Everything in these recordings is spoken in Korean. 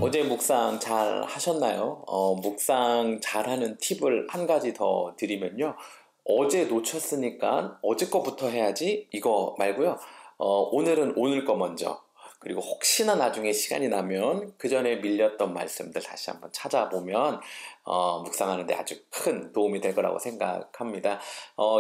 어제 묵상 잘 하셨나요? 묵상 잘하는 팁을 한 가지 더 드리면요. 어제 놓쳤으니까 어제 거부터 해야지 이거 말고요. 오늘은 오늘 거 먼저. 그리고 혹시나 나중에 시간이 나면 그 전에 밀렸던 말씀들 다시 한번 찾아보면 묵상하는데 아주 큰 도움이 될 거라고 생각합니다.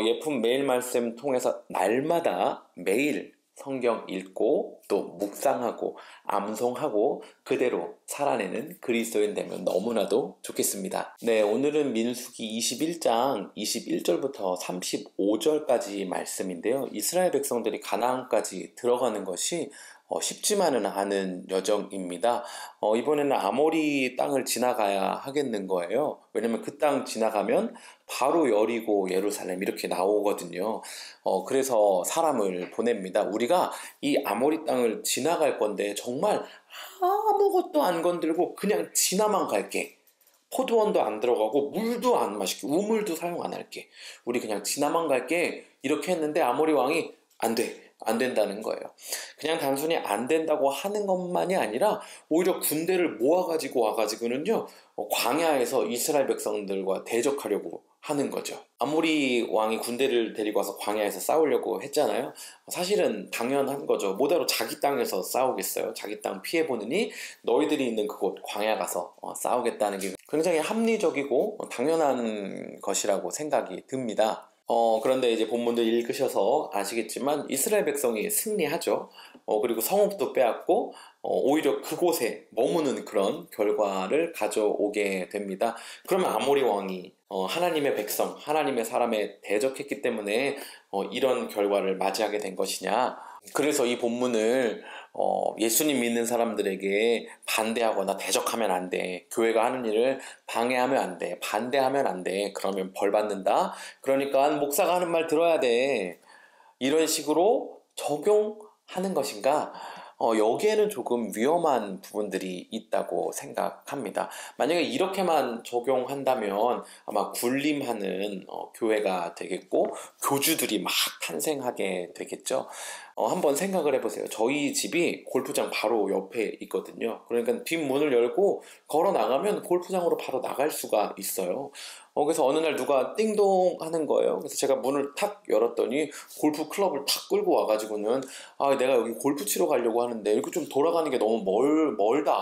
예품 매일 말씀 통해서 날마다 매일 성경 읽고 또 묵상하고 암송하고 그대로 살아내는 그리스도인 되면 너무나도 좋겠습니다. 네, 오늘은 민수기 21장 21절부터 35절까지 말씀인데요. 이스라엘 백성들이 가나안까지 들어가는 것이 쉽지만은 않은 여정입니다. 이번에는 아모리 땅을 지나가야 하겠는 거예요. 왜냐면 그 땅 지나가면 바로 여리고 예루살렘 이렇게 나오거든요. 그래서 사람을 보냅니다. 우리가 이 아모리 땅을 지나갈 건데 정말 아무것도 안 건들고 그냥 지나만 갈게. 포도원도 안 들어가고 물도 안 마실게. 우물도 사용 안 할게. 우리 그냥 지나만 갈게. 이렇게 했는데 아모리 왕이 안 돼. 안 된다는 거예요. 그냥 단순히 안 된다고 하는 것만이 아니라 오히려 군대를 모아가지고 와가지고는요, 광야에서 이스라엘 백성들과 대적하려고 하는 거죠. 아모리 왕이 군대를 데리고 와서 광야에서 싸우려고 했잖아요. 사실은 당연한 거죠. 뭐대로 자기 땅에서 싸우겠어요. 자기 땅 피해보느니 너희들이 있는 그곳 광야 가서 싸우겠다는 게 굉장히 합리적이고 당연한 것이라고 생각이 듭니다. 그런데 이제 본문도 읽으셔서 아시겠지만 이스라엘 백성이 승리하죠. 그리고 성읍도 빼앗고 오히려 그곳에 머무는 그런 결과를 가져오게 됩니다. 그러면 아모리 왕이 하나님의 백성, 하나님의 사람에 대적했기 때문에 이런 결과를 맞이하게 된 것이냐. 그래서 이 본문을 예수님 믿는 사람들에게 반대하거나 대적하면 안 돼. 교회가 하는 일을 방해하면 안 돼. 반대하면 안 돼. 그러면 벌 받는다. 그러니까 목사가 하는 말 들어야 돼. 이런 식으로 적용하는 것인가? 여기에는 조금 위험한 부분들이 있다고 생각합니다. 만약에 이렇게만 적용한다면 아마 군림하는 교회가 되겠고 교주들이 막 탄생하게 되겠죠. 한번 생각을 해보세요. 저희 집이 골프장 바로 옆에 있거든요. 그러니까 뒷문을 열고 걸어 나가면 골프장으로 바로 나갈 수가 있어요. 그래서 어느 날 누가 띵동 하는 거예요. 그래서 제가 문을 탁 열었더니 골프 클럽을 탁 끌고 와가지고는 내가 여기 골프 치러 가려고 하는데 이렇게 좀 돌아가는 게 너무 멀다.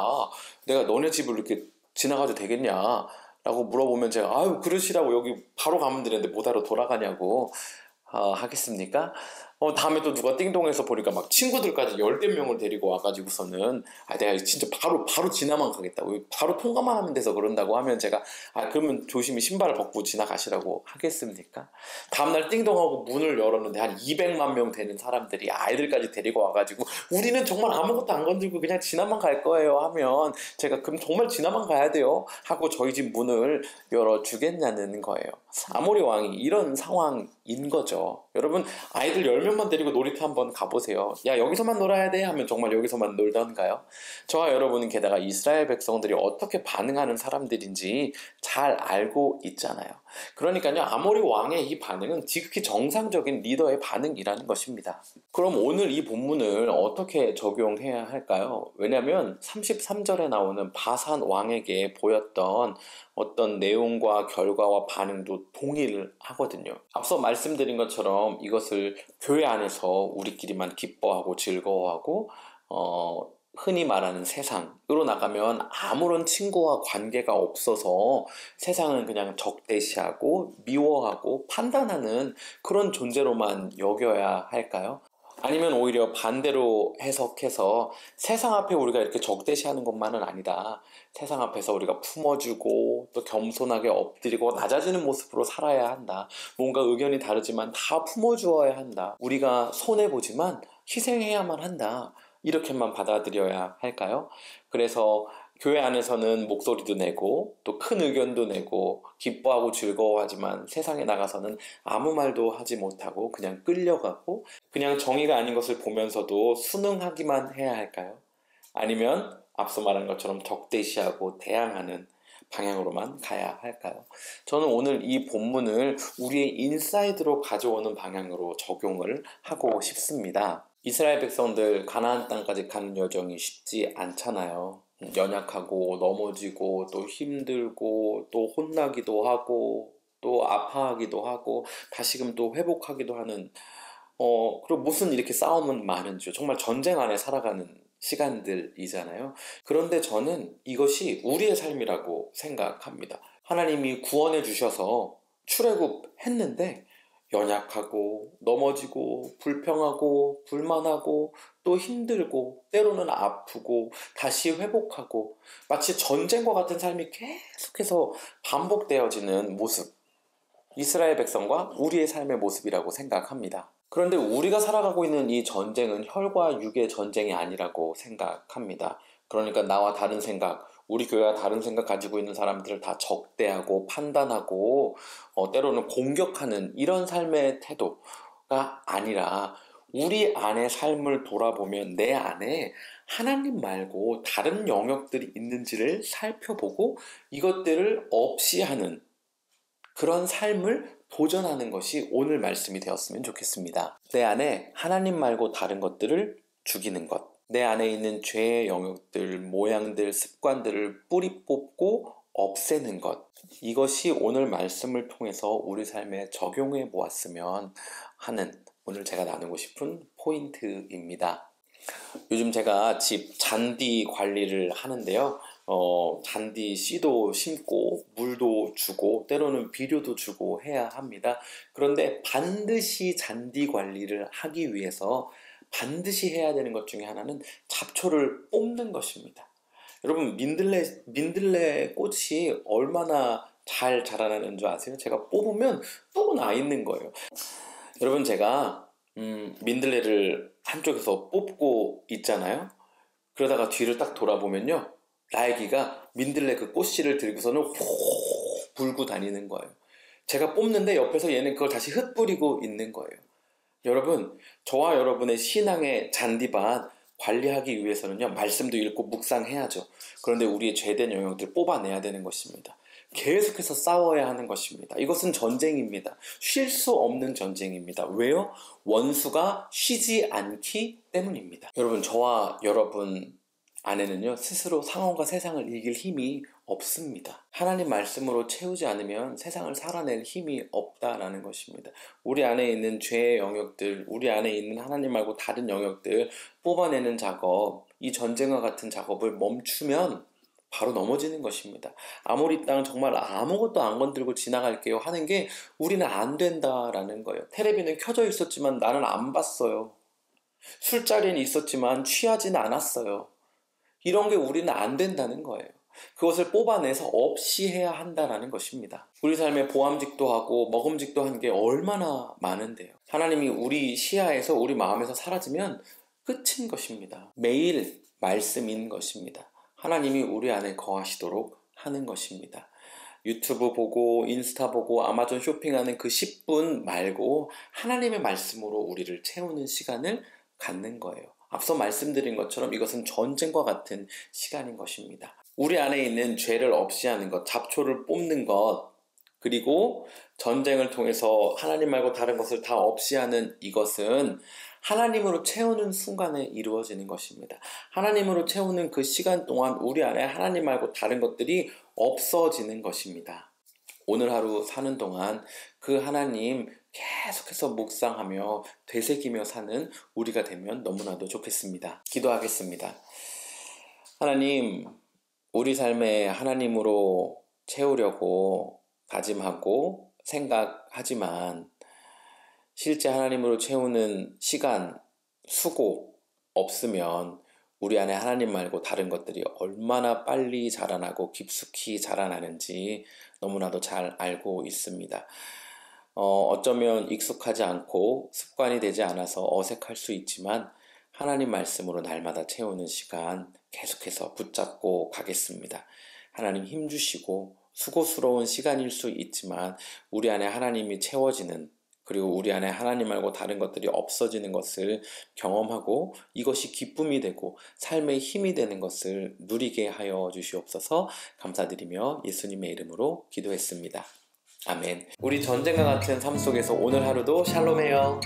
내가 너네 집을 이렇게 지나가도 되겠냐? 라고 물어보면 제가 그러시라고 여기 바로 가면 되는데 뭐하러 돌아가냐고 하겠습니까? 다음에 또 누가 띵동해서 보니까 막 친구들까지 열댓 명을 데리고 와가지고서는 내가 진짜 바로 지나만 가겠다고 바로 통과만 하면 돼서 그런다고 하면 제가 그러면 조심히 신발을 벗고 지나가시라고 하겠습니까? 다음날 띵동하고 문을 열었는데 한 200만 명 되는 사람들이 아이들까지 데리고 와가지고 우리는 정말 아무것도 안 건들고 그냥 지나만 갈 거예요 하면 제가 그럼 정말 지나만 가야 돼요 하고 저희 집 문을 열어주겠냐는 거예요. 아모리 왕이 이런 상황인 거죠. 여러분 아이들 10명만 데리고 놀이터 한번 가보세요. 야 여기서만 놀아야 돼 하면 정말 여기서만 놀던가요? 저와 여러분은 게다가 이스라엘 백성들이 어떻게 반응하는 사람들인지 잘 알고 있잖아요. 그러니까요 아모리 왕의 이 반응은 지극히 정상적인 리더의 반응이라는 것입니다. 그럼 오늘 이 본문을 어떻게 적용해야 할까요? 왜냐하면 33절에 나오는 바산 왕에게 보였던 어떤 내용과 결과와 반응도 동의를 하거든요. 앞서 말씀드린 것처럼 이것을 교회 안에서 우리끼리만 기뻐하고 즐거워하고 흔히 말하는 세상으로 나가면 아무런 친구와 관계가 없어서 세상은 그냥 적대시하고 미워하고 판단하는 그런 존재로만 여겨야 할까요? 아니면 오히려 반대로 해석해서 세상 앞에 우리가 이렇게 적대시하는 것만은 아니다. 세상 앞에서 우리가 품어주고 또 겸손하게 엎드리고 낮아지는 모습으로 살아야 한다. 뭔가 의견이 다르지만 다 품어주어야 한다. 우리가 손해보지만 희생해야만 한다. 이렇게만 받아들여야 할까요? 그래서 교회 안에서는 목소리도 내고 또 큰 의견도 내고 기뻐하고 즐거워하지만 세상에 나가서는 아무 말도 하지 못하고 그냥 끌려가고 그냥 정의가 아닌 것을 보면서도 순응하기만 해야 할까요? 아니면 앞서 말한 것처럼 적대시하고 대항하는 방향으로만 가야 할까요? 저는 오늘 이 본문을 우리의 인사이드로 가져오는 방향으로 적용을 하고 싶습니다. 이스라엘 백성들 가나안 땅까지 가는 여정이 쉽지 않잖아요. 연약하고 넘어지고 또 힘들고 또 혼나기도 하고 또 아파하기도 하고 다시금 또 회복하기도 하는 그리고 무슨 이렇게 싸움은 많은지 정말 전쟁 안에 살아가는 시간들이잖아요. 그런데 저는 이것이 우리의 삶이라고 생각합니다. 하나님이 구원해 주셔서 출애굽했는데 연약하고 넘어지고 불평하고 불만하고 또 힘들고 때로는 아프고 다시 회복하고 마치 전쟁과 같은 삶이 계속해서 반복되어지는 모습, 이스라엘 백성과 우리의 삶의 모습이라고 생각합니다. 그런데 우리가 살아가고 있는 이 전쟁은 혈과 육의 전쟁이 아니라고 생각합니다. 그러니까 나와 다른 생각, 우리 교회와 다른 생각 가지고 있는 사람들을 다 적대하고 판단하고 때로는 공격하는 이런 삶의 태도가 아니라 우리 안의 삶을 돌아보면 내 안에 하나님 말고 다른 영역들이 있는지를 살펴보고 이것들을 없이 하는 그런 삶을 도전하는 것이 오늘 말씀이 되었으면 좋겠습니다. 내 안에 하나님 말고 다른 것들을 죽이는 것, 내 안에 있는 죄의 영역들, 모양들, 습관들을 뿌리 뽑고 없애는 것, 이것이 오늘 말씀을 통해서 우리 삶에 적용해 보았으면 하는 오늘 제가 나누고 싶은 포인트입니다. 요즘 제가 집 잔디 관리를 하는데요. 잔디 씨도 심고 물도 주고 때로는 비료도 주고 해야 합니다. 그런데 반드시 잔디 관리를 하기 위해서 반드시 해야 되는 것 중에 하나는 잡초를 뽑는 것입니다. 여러분 민들레 꽃이 얼마나 잘 자라나는 줄 아세요? 제가 뽑으면 또 나 있는 거예요. 여러분 제가 민들레를 한쪽에서 뽑고 있잖아요. 그러다가 뒤를 딱 돌아보면요. 나애기가 민들레 그 꽃씨를 들고서는 호 불고 다니는 거예요. 제가 뽑는데 옆에서 얘는 그걸 다시 흩뿌리고 있는 거예요. 여러분, 저와 여러분의 신앙의 잔디밭 관리하기 위해서는요. 말씀도 읽고 묵상해야죠. 그런데 우리의 죄된 영역들을 뽑아내야 되는 것입니다. 계속해서 싸워야 하는 것입니다. 이것은 전쟁입니다. 쉴 수 없는 전쟁입니다. 왜요? 원수가 쉬지 않기 때문입니다. 여러분, 저와 여러분 안에는요, 스스로 상황과 세상을 이길 힘이 없습니다. 하나님 말씀으로 채우지 않으면 세상을 살아낼 힘이 없다라는 것입니다. 우리 안에 있는 죄의 영역들, 우리 안에 있는 하나님 말고 다른 영역들 뽑아내는 작업, 이 전쟁과 같은 작업을 멈추면 바로 넘어지는 것입니다. 아모리 땅 정말 아무것도 안 건들고 지나갈게요 하는 게 우리는 안 된다라는 거예요. 텔레비는 켜져 있었지만 나는 안 봤어요. 술자리는 있었지만 취하지는 않았어요. 이런 게 우리는 안 된다는 거예요. 그것을 뽑아내서 없이 해야 한다는 것입니다. 우리 삶에 보암직도 하고 먹음직도 한 게 얼마나 많은데요. 하나님이 우리 시야에서 우리 마음에서 사라지면 끝인 것입니다. 매일 말씀인 것입니다. 하나님이 우리 안에 거하시도록 하는 것입니다. 유튜브 보고 인스타 보고 아마존 쇼핑하는 그 10분 말고 하나님의 말씀으로 우리를 채우는 시간을 갖는 거예요. 앞서 말씀드린 것처럼 이것은 전쟁과 같은 시간인 것입니다. 우리 안에 있는 죄를 없이 하는 것, 잡초를 뽑는 것, 그리고 전쟁을 통해서 하나님 말고 다른 것을 다 없이 하는 이것은 하나님으로 채우는 순간에 이루어지는 것입니다. 하나님으로 채우는 그 시간 동안 우리 안에 하나님 말고 다른 것들이 없어지는 것입니다. 오늘 하루 사는 동안 그 하나님 계속해서 묵상하며 되새기며 사는 우리가 되면 너무나도 좋겠습니다. 기도하겠습니다. 하나님, 우리 삶에 하나님으로 채우려고 다짐하고 생각하지만 실제 하나님으로 채우는 시간, 수고 없으면 우리 안에 하나님 말고 다른 것들이 얼마나 빨리 자라나고 깊숙이 자라나는지 너무나도 잘 알고 있습니다. 어쩌면 익숙하지 않고 습관이 되지 않아서 어색할 수 있지만 하나님 말씀으로 날마다 채우는 시간 계속해서 붙잡고 가겠습니다. 하나님 힘주시고 수고스러운 시간일 수 있지만 우리 안에 하나님이 채워지는 그리고 우리 안에 하나님 말고 다른 것들이 없어지는 것을 경험하고 이것이 기쁨이 되고 삶의 힘이 되는 것을 누리게 하여 주시옵소서. 감사드리며 예수님의 이름으로 기도했습니다. 아멘. 우리 전쟁과 같은 삶 속에서 오늘 하루도 샬롬해요.